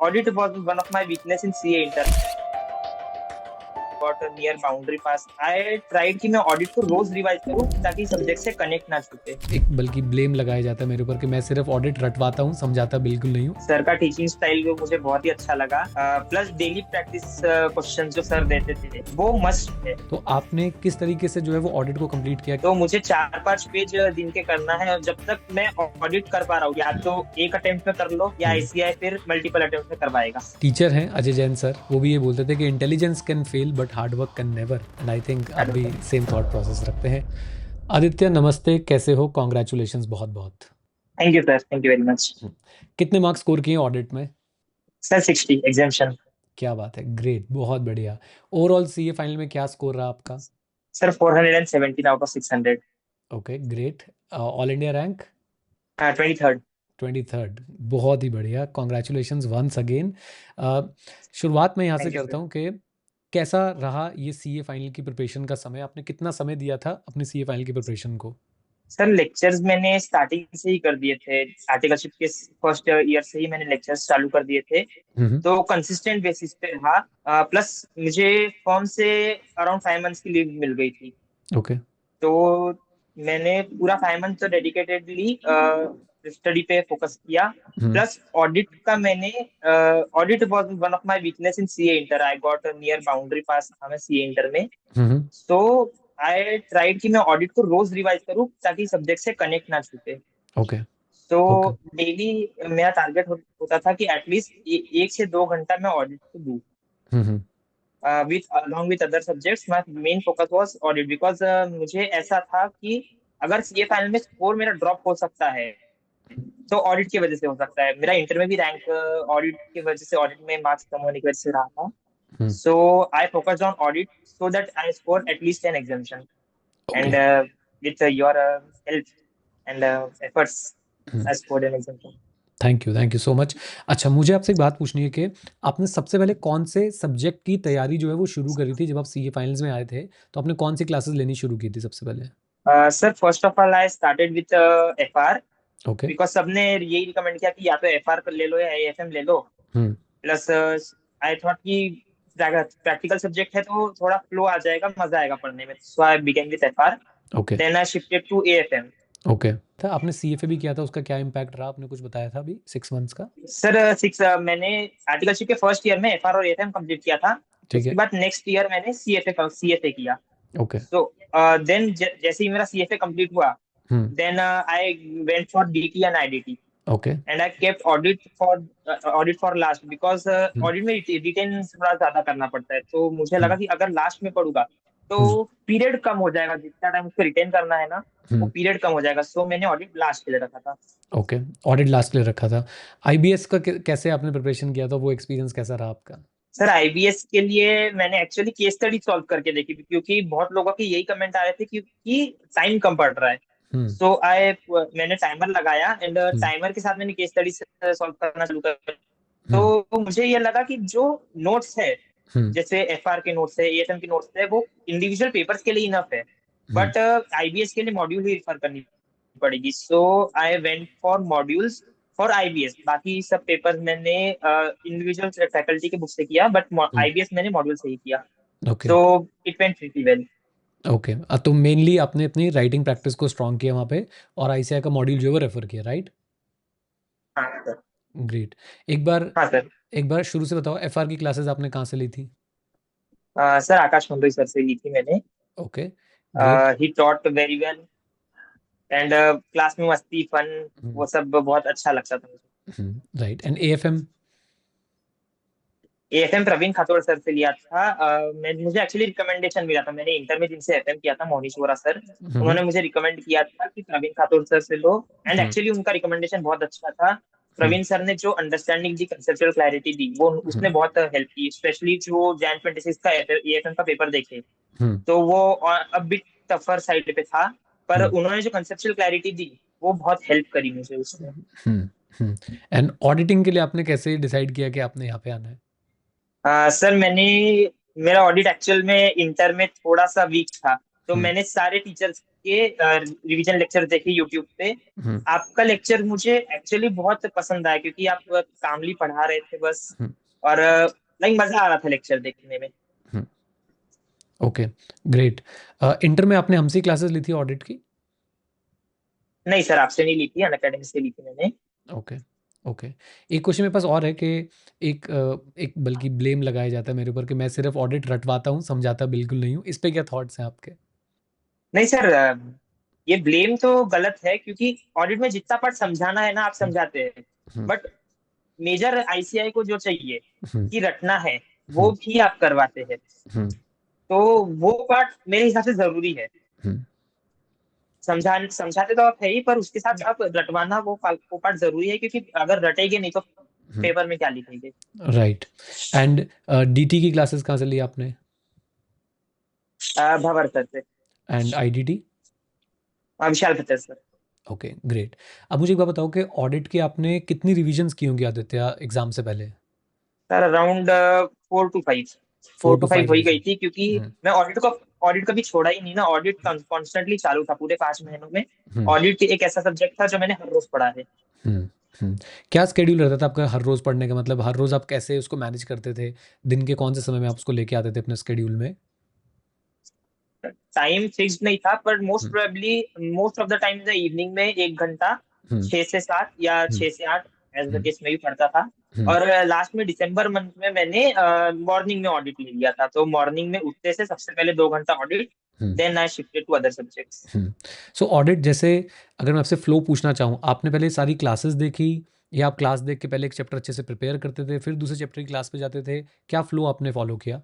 Audit was one of my weakness in CA inter. Got a near boundary pass. I tried कि मैं audit को रोज revise करूं ताकि subject से connect ना छूटे। एक बल्कि ब्लेम लगाया जाता है मेरे ऊपर कि मैं सिर्फ ऑडिट रटवाता हूँ, समझाता बिल्कुल नहीं हूँ। सर का टीचिंग स्टाइल जो मुझे बहुत ही अच्छा लगा, प्लस डेली प्रैक्टिस क्वेश्चन जो सर देते थे वो मस्ट है। तो आपने किस तरीके से जो है वो ऑडिट को कंप्लीट किया? तो मुझे 4-5 पेज दिन के करना है, और जब तक मैं ऑडिट कर पा रहा हूँ, या तो एक अटेम्प्ट में कर लो या आईसीआई फिर मल्टीपल अटेम्प्ट में करवाएगा। टीचर हैं अजय जैन सर, वो भी ये बोलते थे कि intelligence can fail but hard work can never, and I think आप भी सेम थॉट प्रोसेस रखते हैं। आदित्य नमस्ते, कैसे हो? कॉन्ग्रेचुलेशंस बहुत बहुत। Thank you sir, thank you very much. कितने मार्क्स स्कोर किए ऑडिट में? Sir 60 exemption. क्या बात है, ग्रेट, बहुत बढ़िया। ओवरऑल सीए फाइनल में क्या स्कोर रहा आपका? Sir 417 out of 600। Okay great. All India rank? 23rd। 23rd, बहुत ही बढ़िया, कॉन्ग्रेचुलेशंस वंस अगेन। शुरुआत में यहाँ से थैंक यू करता सर। हूँ कि कैसा रहा ये सीए फाइनल की प्रिपरेशन का समय? आपने कितना समय दिया था अपने सीए फाइनल की प्रिपरेशन को? सर लेक्चर्स मैंने स्टार्टिंग से ही कर दिए थे, आर्टिकलशिप के फर्स्ट ईयर से ही मैंने लेक्चर्स चालू कर दिए थे। तो कंसिस्टेंट बेसिस पे रहा, प्लस मुझे फॉर्म से अराउंड 5 मंथ्स की लीव मिल गई थी। ओके। तो मैंने पूरा 5 मंथ तो डेडिकेटेडली स्टडी पे फोकस किया। प्लस ऑडिट का मैंने, audit was one of my weakness in CA inter. I got near boundary pass था मैं सीए इंटर में। सो आई ट्राइड कि मैं ऑडिट को रोज रिवाइज करूं ताकि सब्जेक्ट से कनेक्ट ना छूटे। ओके। तो ओके। डेली मेरा टारगेट होता था कि एटलीस्ट 1 से 2 घंटा मैं ऑडिट को दूं। With along with other subjects, my main focus was audit because मुझे ऐसा था कि अगर सीए फाइनल में स्कोर मेरा ड्रॉप हो सकता है तो ऑडिट की वजह से हो सकता है। मेरा इंटर में भी रैंक ऑडिट की वजह से, ऑडिट में मार्क्स कम होने की वजह से रहा था। So I focused on audit so that I score at least an examination, and with your help and efforts I scored an examination. Thank you so much. अच्छा, मुझे आपसे एक बात पूछनी है कि आपने सबसे पहले कौन से सब्जेक्ट की तैयारी जो है वो शुरू करी थी? जब आप सीए फाइनल्स में आए थे तो आपने कौन सी क्लासेस लेनी शुरू की थी सबसे पहले? Sir first of all I started with FR, okay. Because सबने यही रिकमेंड किया कि या तो एफआर ले लो या एएफएम ले लो। प्लस आई थॉट कि प्रैक्टिकल सब्जेक्ट है तो थोड़ा फ्लो आ जाएगा, मजा आएगा पढ़ने में। So I began with FR, okay. Then I shifted to AFM. Okay. था आपने सीएफए भी किया था, उसका क्या इम्पैक्ट रहा? आपने कुछ बताया था अभी 6 मंथ्स का। सर मैंने आर्टिकलशिप के फर्स्ट ईयर में एफआर और एएफएम कंप्लीट किया था। ठीक उसके है। बाद नेक्स्ट ईयर मैंने सीएफए किया। ओके। सो देन जैसे ही मेरा सीएफए कंप्लीट हुआ, then I went for DT and IDT, okay. And I kept audit for last because audit में रिटेन थोड़ा ज्यादा करना पड़ता है। तो मुझे लगा कि अगर लास्ट में पढ़ूंगा तो पीरियड कम हो जाएगा, जितना टाइम उसको रिटेन करना है ना वो पीरियड कम हो जाएगा। सो मैंने ऑडिट लास्ट के लिए रखा था। ओके, ऑडिट लास्ट के लिए रखा था। आईबीएस का कैसे आपने प्रिपरेशन किया था? वो एक्सपीरियंस कैसा रहा आपका? सर आईबीएस के लिए मैंने एक्चुअली केस स्टडी सॉल्व करके देखी थी, क्योंकि बहुत लोगों के यही कमेंट आ रहे थे क्योंकि टाइम कम पड़ रहा है। सो मैंने टाइमर लगाया, एंड टाइमर के साथ मैंने केस स्टडी सॉल्व करना शुरू कर। तो मुझे ये लगा कि जो नोट्स है, जैसे एफआर के नोट्स है, एएफएम के नोट्स है, वो इंडिविजुअल पेपर्स के लिए इनफ है, बट आईबीएस के लिए मॉड्यूल ही रेफर करनी पड़ेगी। So I went for modules for IBS. बाकी सब पेपर मैंने इंडिविजुअल फैकल्टी के बुक से किया, बट आईबीएस मैंने मॉड्यूल से ही किया। ओके। So it went pretty well. Okay, तो मेनली आपने अपनी राइटिंग प्रैक्टिस को स्ट्रॉन्ग किया वहाँ पे, और आईसीआई का मॉड्यूल जो है वो रेफर किया, राइट? हाँ सर। ग्रेट। एक बार हाँ सर। एक बार शुरू से बताओ, एफआर की क्लासेस आपने कहाँ से ली थी? सर आकाश मंडोई सर से ली थी मैंने। Okay great. He taught very well, and class में मस्ती फन वो सब बहुत अच्छा लगता था मुझे। Right, and AFM? AFM Praveen Khatod sir से लिया था। मुझे एक्चुअली रिकमेंडेशन मिला था, मैंने इंटर में जिनसे एफएम किया था, मोनीश वोरा सर, उन्होंने मुझे रिकमेंड किया था कि प्रवीण खातोड़ सर से लो। एंड एक्चुअली उनका रिकमेंडेशन बहुत अच्छा था। प्रवीण सर ने जो अंडरस्टैंडिंग दी, कंसेप्चुअल क्लैरिटी दी, वो उसने बहुत हेल्प की। स्पेशली जो जैन 26 का एएफएम का पेपर देखे तो वो अब बिट टफर साइड पे था, पर उन्होंने जो कंसेप्चुअल क्लैरिटी दी वो बहुत हेल्प करी मुझे उसमें। एंड ऑडिटिंग के लिए आपने कैसे डिसाइड किया कि आपने यहाँ पे आना है? सर मेरा ऑडिट एक्चुअल में इंटर में थोड़ा सा वीक था, तो मैंने सारे टीचर्स के रिवीजन लेक्चर देखे यूट्यूब पे। हम्म आपका लेक्चर मुझे एक्चुअली बहुत पसंद आया, क्योंकि आप कामली पढ़ा रहे थे बस। हम्म और लाइक मजा आ रहा था लेक्चर देखने में। हम्म ओके, ग्रेट। इंटर में आपने हमसे क्लासेस ली थी ऑडिट की? नहीं सर, आपसे नहीं ली थी, अनअकैडमी से ली थी मैंने। Okay, okay. एक क्वेश्चन मेरे पास और है कि एक बल्कि ब्लेम लगाया जाता है मेरे ऊपर कि मैं सिर्फ ऑडिट रटवाता हूँ, समझाता बिल्कुल नहीं हूँ। इस पे क्या थॉट्स हैं आपके? नहीं सर, ये ब्लेम तो गलत है, क्योंकि ऑडिट में जितना पार्ट समझाना है ना आप हुँ, समझाते हैं। हुँ, बट मेजर आईसीआई को जो चाहिए हुँ, कि रटना है, वो हुँ, भी आप करवाते हैं। हुँ, तो वो पार्ट मेरे हिसाब से जरूरी है। हुँ, समझाते तो आप है ही, पर उसके साथ आप रटवाना, वो पार्ट जरूरी है, क्योंकि अगर रटेंगे नहीं तो हुँ, पेपर में क्या लिखेंगे। राइट। एंड डीटी की क्लासेस कहाँ से ली आपने? भंवर सर से। And IDT? Vishal Khachar sir. Okay, great. अब मुझे एक बात बताओ कि ऑडिट की आपने कितनी रिविजन्स की होंगी आदित्य एग्ज़ाम से पहले? Sir around 4 to 5। 4 four to to five 5 हो ही गई रिविजन। थी, क्योंकि हुँ, मैं ऑडिट कभी छोड़ा ही नहीं ना। ऑडिट कॉन्स्टेंटली चालू था पूरे 5 महीनों में। हुँ, ऑडिट एक ऐसा सब्जेक्ट था जो मैंने हर रोज पढ़ा है। हुँ, हुँ। क्या शेड्यूल रहता था आपका हर रोज़ पढ़ने का? मतलब हर रोज़ आप कैसे उसको मैनेज करते थे? दिन के कौन से समय में आप उसको लेके आते थे अपने शेड्यूल में? टाइम फिक्स्ड नहीं था, पर हुँ, most of the time evening में 1 घंटा, हुँ, 6 से 7 या हुँ, 6 से 8 एज द हुँ, केस में भी पढ़ता था। हुँ, और लास्ट में दिसंबर मंथ में मैंने मॉर्निंग में ऑडिट ले लिया था। तो मॉर्निंग में उठते से सबसे पहले 2 घंटा ऑडिट, हुँ। Then I shifted to other subjects. हुँ। सो ऑडिट जैसे अगर मैं आपसे फ्लो पूछना चाहूँ, आपने पहले सारी क्लासेस देखी या आप क्लास देख के पहले एक चैप्टर अच्छे से प्रिपेयर करते थे, फिर दूसरे चैप्टर की क्लास पे जाते थे? क्या फ्लो आपने फ़ॉलो किया?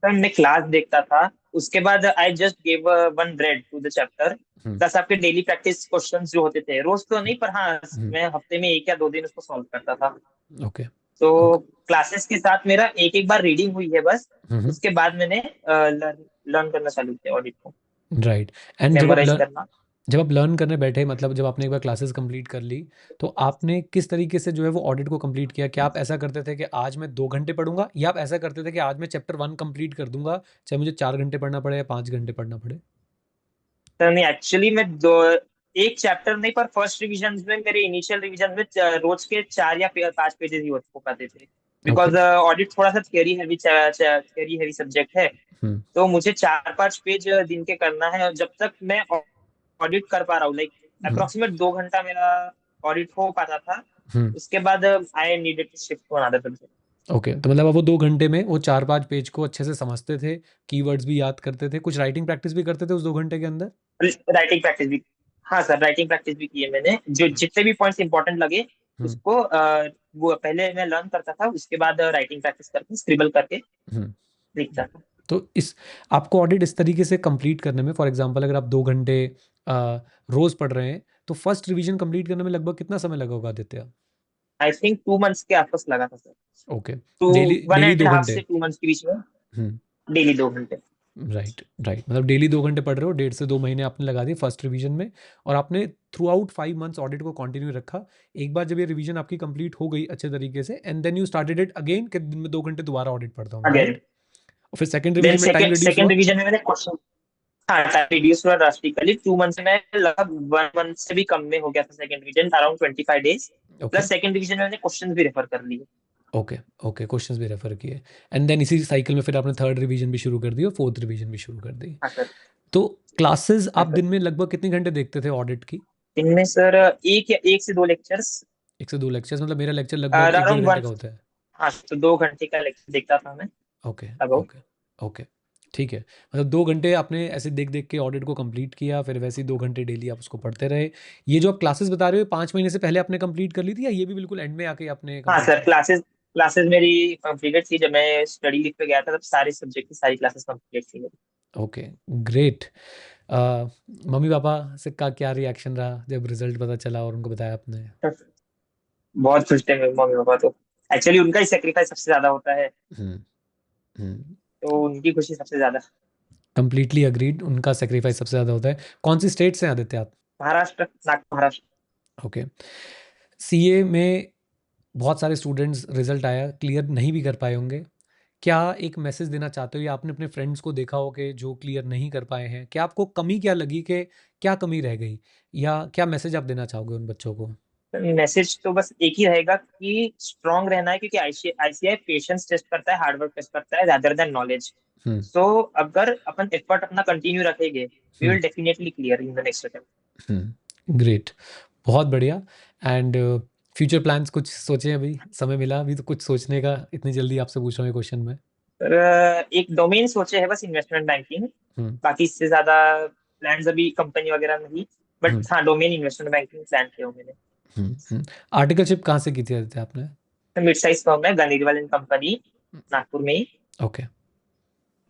सर मैं क्लास देखता था, उसके बाद I just give one read to the chapter. हुँ, प्लस आपके डेली प्रैक्टिस क्वेश्चंस जो होते थे, रोज तो हुँ, नहीं, पर हाँ हुँ। मैं हफ्ते में 1 या 2 दिन उसको सॉल्व करता था। ओके, तो ओके। क्लासेस के साथ मेरा एक एक बार रीडिंग हुई है बस। हुँ, हुँ। उसके बाद मैंने लर्न लर्न करना चालू किया ऑडिट को, राइट। एंड मेमोराइज करना। जब आप लर्न करने बैठे मतलब जब आपने एक बार क्लासेस कंप्लीट कर ली, तो आपने किस तरीके से जो है वो ऑडिट को कंप्लीट किया? क्या आप ऐसा करते थे कि आज मैं 2 घंटे पढ़ूँगा या आप ऐसा करते थे कि आज मैं चैप्टर 1 कंप्लीट कर दूँगा, चाहे मुझे 4 घंटे पढ़ना पड़े या 5 घंटे पढ़ना पड़े? तो नहीं, एक्चुअली मैं दो एक चैप्टर नहीं, पर फर्स्ट रिवीजन में, मेरे इनिशियल रिवीजन में रोज के 4 या 5 पेजेस ही हो पाते थे। ओके। बिकॉज ऑडिट थोड़ा सा थियरी हैवी सब्जेक्ट है। हुँ, तो मुझे 4-5 पेज दिन के करना है, और जब तक मैं ऑडिट कर पा रहा हूँ, लाइक हुँ, अप्रोक्सीमेट 2 घंटा मेरा ऑडिट हो पाता था। हुँ। उसके बाद I needed to shift to another subject. Okay, तो मतलब आप वो 2 घंटे में वो 4-5 पेज को अच्छे से समझते थे, कीवर्ड्स भी याद करते थे, कुछ राइटिंग प्रैक्टिस भी करते थे उस 2 घंटे के अंदर? राइटिंग प्रैक्टिस भी। हाँ सर, राइटिंग प्रैक्टिस भी की है मैंने। जो हुँ, जितने भी पॉइंट्स इंपॉर्टेंट लगे हुँ, उसको वो पहले मैं लर्न करता था, उसके बाद राइटिंग प्रैक्टिस करके स्क्रिबल करके हुँ। लिखता था। तो इस आपको ऑडिट इस तरीके से कंप्लीट करने में फॉर एग्ज़ाम्पल अगर आप 2 घंटे अ, रोज़ पढ़ रहे हैं, तो फर्स्ट रिवीजन कंप्लीट करने में लगभग कितना समय लगा होगा आदित्य? आई थिंक 2 मंथ्स के आसपास लगा था sir. Okay, two daily one daily and 2 half घंटे? से 2 मंथ्स के बीच में। हुँ, डेली 2 घंटे। Right, right. मतलब डेली 2 घंटे पढ़ रहे हो, डेढ़ से 2 महीने आपने लगा दिए फर्स्ट रिवीजन में और आपने थ्रू आउट 5 मंथ्स ऑडिट को कंटिन्यू रखा। एक बार जब ये रिवीजन आपकी कंप्लीट हो गई अच्छे तरीके से and then you started it again कि दिन में 2 घंटे दोबारा ऑडिट पढ़ता हूँ मैं, अगेन। राइट? और फिर सेकंड देन रिवीजन में टाइम सेकेंड रिड्यूस सेकेंड हुआ? रिवीजन में मैंने क्वेश्चन। हाँ, टाइम रिड्यूस हुआ ड्रास्टिकली। 2 मंथ्स में लगभग 1 मंथ से भी कम में हो गया था second revision, around 25 days. Okay, plus second revision में मैंने क्वेश्चन भी रेफर कर लिए। ओके, ओके, क्वेश्चंस भी रेफर किए एंड देन इसी साइकिल में फिर आपने थर्ड रिवीजन भी शुरू कर दी और फोर्थ रिवीजन भी शुरू कर दी। हाँ सर। तो क्लासेस हाँ आप सर। दिन में लगभग कितने घंटे देखते थे ऑडिट की? इनमें सर एक से दो लेक्चर्स। 1 से 2 लेक्चर्स मतलब मेरा लेक्चर लगभग 1 डेढ़ अराउंड घंटे वन। का होता है। हाँ, तो 2 घंटे का लेक्चर देखता था मैं। ओके, अब ओके, ओके, ठीक है। मतलब 2 घंटे आपने ऐसे देख-देख के ऑडिट को कंप्लीट किया, फिर वैसे ही 2 घंटे डेली आप उसको पढ़ते रहे। ये जो आप क्लासेस बता रहे हो 5 महीने से पहले आपने कंप्लीट कर ली थी या ये भी बिल्कुल एंड में आके आपने हाँ कंप्लीट सर, की? क्लासेस क्लासेस मेरी कंप्लीटेड थी। जब मैं स्टडी लीव पे गया था, तब सारे सब्जेक्ट की सारी क्लासेस कंप्लीट थी मेरी। Okay, great. अ, मम्मी-पापा से का क्या रिएक्शन रहा जब रिज़ल्ट पता चला और उनको बताया आपने? बहुत खुश थे मेरे मम्मी पापा तो। एक्चुअली उनका ही सेक्रीफाइस सबसे ज्यादा होता है, हुँ, हुँ। तो उनकी खुशी सबसे ज्यादा। कंप्लीटली एग्रीड उनका सैक्रिफाइस सबसे ज़्यादा होता है। कौन-सी स्टेट से हैं आदित्य आप? महाराष्ट्र, नागपुर, महाराष्ट्र। ओके। सीए में बहुत सारे स्टूडेंट्स रिज़ल्ट आया क्लियर नहीं भी कर पाए होंगे। क्या एक मैसेज देना चाहते हो या आपने अपने फ्रेंड्स को देखा हो कि जो क्लियर नहीं कर पाए हैं, क्या आपको कमी क्या लगी कि क्या कमी रह गई, या क्या मैसेज आप देना चाहोगे उन बच्चों को? मैसेज तो बस एक ही रहेगा कि स्ट्रांग रहना है, क्योंकि आईसीआई पेशेंस टेस्ट करता है, हार्डवर्क टेस्ट करता है rather then knowledge. Hmm. So अगर अपन एफर्ट अपना कंटिन्यू रखेंगे, we hmm. Will definitely clear in the next attempt. Great, बहुत बढ़िया। एंड फ्यूचर प्लान्स कुछ सोचे अभी? समय मिला अभी तो कुछ सोचने का, इतनी जल्दी आपसे पूछ रहा हूँ क्वेश्चन में। सर एक डोमेन सोचे है बस, इन्वेस्टमेंट बैंकिंग। हम्म। बाकी इससे ज्यादा प्लान्स अभी कंपनी वगैरह नहीं, बट हम्म। हाँ डोमेन इन्वेस्टमेंट बैंकिंग प्लान किया हूँ मैंने। आर्टिकलशिप कहाँ से की थी आदित्य आपने? मिड साइज फर्म है, गनीरवाल एंड कंपनी, नागपुर में ही, ओके।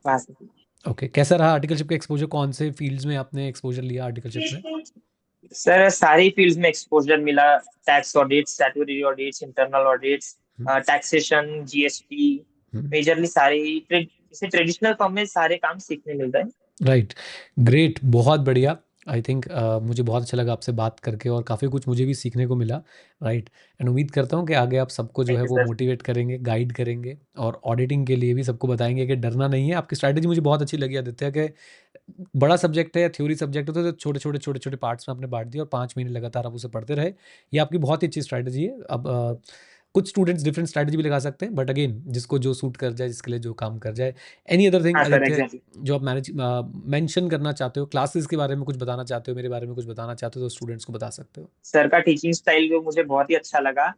वहां से की। ओके, कैसा रहा आर्टिकलशिप का एक्सपोजर? कौन से फील्ड्स में आपने एक्सपोजर लिया आर्टिकलशिप में? सर सारी फील्ड्स में एक्सपोजर मिला। Tax audits, statutory audits, internal audits, hmm. Taxation, GST, hmm. Majorly सारी जैसे ट्रेडिशनल फर्म में सारे काम सीखने मिल रहे हैं। राइट, ग्रेट, बहुत बढ़िया। आई थिंक मुझे बहुत अच्छा लगा आपसे बात करके और काफ़ी कुछ मुझे भी सीखने को मिला। राइट, एंड उम्मीद करता हूँ कि आगे आप सबको जो है थैंक यू वो सर। मोटिवेट करेंगे, गाइड करेंगे, और ऑडिटिंग के लिए भी सबको बताएंगे कि डरना नहीं है। आपकी स्ट्रैटेजी मुझे बहुत अच्छी लगी आदित्य, कि बड़ा सब्जेक्ट है या थ्योरी सब्जेक्ट है तो छोटे छोटे छोटे छोटे पार्ट्स में आपने बांट दिया और 5 महीने लगातार आप उसे पढ़ते रहे। ये आपकी बहुत ही अच्छी स्ट्रैटेजी है। अब कुछ स्टूडेंट्स डिफरेंट स्ट्रैटेजी भी लगा सकते हैं, बट अगेन जिसको जो सूट कर जाए, जिसके लिए जो काम कर जाए। एनी अदर थिंग हाँ सर, आदित्य एग्जैक्टली। जो आप मेंशन करना चाहते हो, क्लासेस के बारे में कुछ बताना चाहते हो, मेरे बारे में कुछ बताना चाहते हो, तो स्टूडेंट्स को बता सकते हो। सर का टीचिंग स्टाइल जो मुझे बहुत ही अच्छा लगा,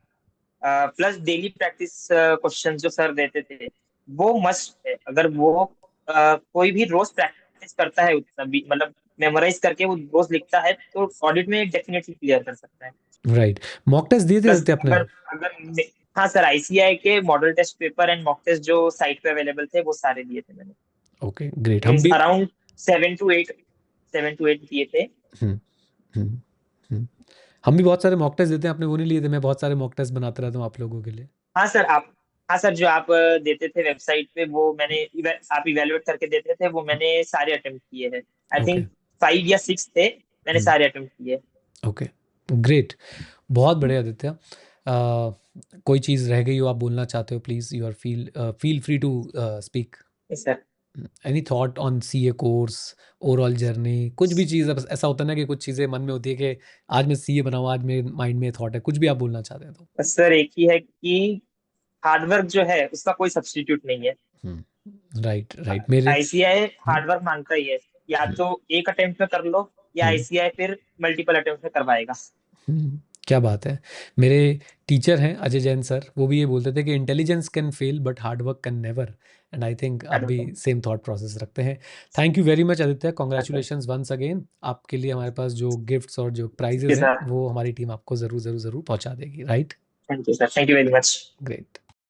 प्लस डेली प्रैक्टिस क्वेश्चन जो सर देते थे, वो मस्ट है। अगर वो कोई भी रोज प्रैक्टिस करता है, उतना भी मतलब मेमोराइज करके वो रोज लिखता है, तो ऑडिट में डेफिनेटली क्लियर कर सकता है। राइट, मॉक टेस्ट दिए थे प्लस आदित्य आपने? अगर अगर हाँ सर, आईसीआई के model test paper and mock test जो साइट पे अवेलेबल थे, वो सारे दिए थे मैंने। Okay, great. हम मीन्स भी अराउंड 7 to 8 दिए थे। हम्म। हम्म। हम्म। हम भी बहुत सारे मॉक टेस्ट देते हैं, आपने वो नहीं लिए थे? मैं बहुत सारे मॉक टेस्ट बनाता रहता हूँ आप लोगों के लिए। हाँ सर आप हाँ सर, जो आप देते थे वेबसाइट पे, वो मैंने आप इवेलुएट करके देते थे, वो मैंने सारे अटेम्प्ट किए हैं। आई ओके। थिंक 5 या 6 थे, मैंने हम्म। सारे अटेम्प्ट किए। ओके, ग्रेट, बहुत बढ़िया आदित्य। कोई चीज़ रह गई हो आप बोलना चाहते हो, please you are feel free to speak. Sir any thought on CA course, overall journey, कुछ भी चीज़? अब ऐसा होता है ना कि कुछ चीज़ें मन में होती है कि आज मैं सीए बनाऊँ, आज मेरे माइंड में थॉट है, कुछ भी आप बोलना चाहते हैं तो। बस सर एक ही है कि हार्डवर्क जो है उसका कोई सब्स्टिट्यूट नहीं है। राइट, राइट, मेरे आईसीआई हम्म। हार्डवर्क मांगता ही है, या हम्म। तो एक अटेम्प्ट में कर लो, या हम्म। आईसीआई फिर मल्टीपल अटेम्प्ट में करवाएगा। क्या बात है। मेरे टीचर हैं अजय जैन सर, वो भी ये बोलते थे कि intelligence can fail but hard work can never. And I think आप भी सेम थॉट प्रोसेस रखते हैं। Thank you very much Aditya, congratulations once again. आपके लिए हमारे पास जो गिफ्ट्स और जो प्राइजेस हैं सर वो हमारी टीम आपको ज़रूर ज़रूर ज़रूर पहुंचा देगी। Right, thank you sir, thank you very much. Great.